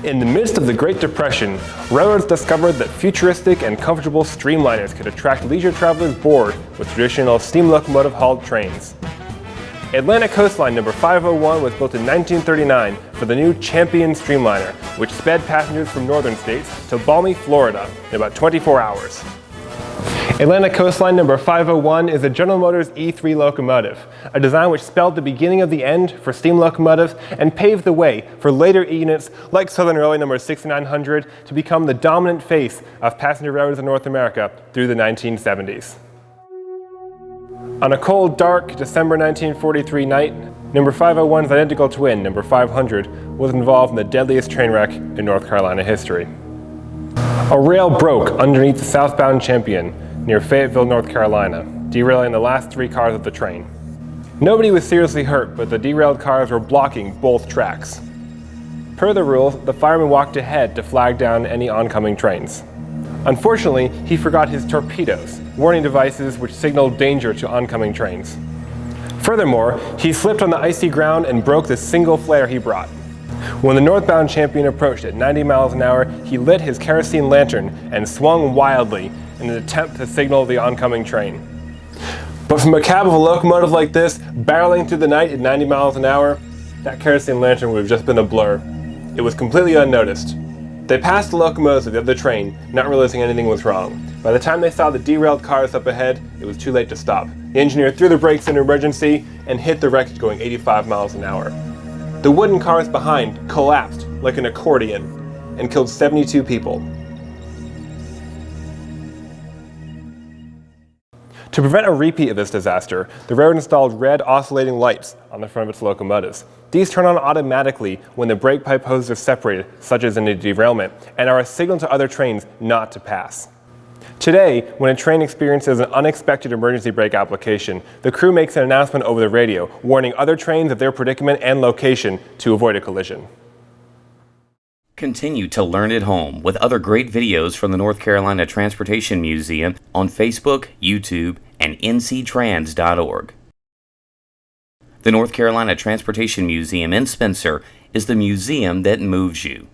In the midst of the Great Depression, railroads discovered that futuristic and comfortable streamliners could attract leisure travelers bored with traditional steam locomotive-hauled trains. Atlantic Coastline number 501 was built in 1939 for the new Champion Streamliner, which sped passengers from northern states to balmy Florida in about 24 hours. Atlantic Coastline number 501 is a General Motors E3 locomotive, a design which spelled the beginning of the end for steam locomotives and paved the way for later E-units like Southern Railway number 6900 to become the dominant face of passenger railroads in North America through the 1970s. On a cold, dark December 1943 night, number 501's identical twin, number 500, was involved in the deadliest train wreck in North Carolina history. A rail broke underneath the southbound Champion near Fayetteville, North Carolina, derailing the last 3 cars of the train. Nobody was seriously hurt, but the derailed cars were blocking both tracks. Per the rules, the fireman walked ahead to flag down any oncoming trains. Unfortunately, he forgot his torpedoes, warning devices which signaled danger to oncoming trains. Furthermore, he slipped on the icy ground and broke the single flare he brought. When the northbound Champion approached at 90 miles an hour, he lit his kerosene lantern and swung wildly in an attempt to signal the oncoming train. But from a cab of a locomotive like this, barreling through the night at 90 miles an hour, that kerosene lantern would have just been a blur. It was completely unnoticed. They passed the locomotives of the other train, not realizing anything was wrong. By the time they saw the derailed cars up ahead, it was too late to stop. The engineer threw the brakes in emergency and hit the wreckage going 85 miles an hour. The wooden cars behind collapsed like an accordion and killed 72 people. To prevent a repeat of this disaster, the railroad installed red oscillating lights on the front of its locomotives. These turn on automatically when the brake pipe hoses are separated, such as in a derailment, and are a signal to other trains not to pass. Today, when a train experiences an unexpected emergency brake application, the crew makes an announcement over the radio, warning other trains of their predicament and location to avoid a collision. Continue to learn at home with other great videos from the North Carolina Transportation Museum on Facebook, YouTube, and nctrans.org. The North Carolina Transportation Museum in Spencer is the museum that moves you.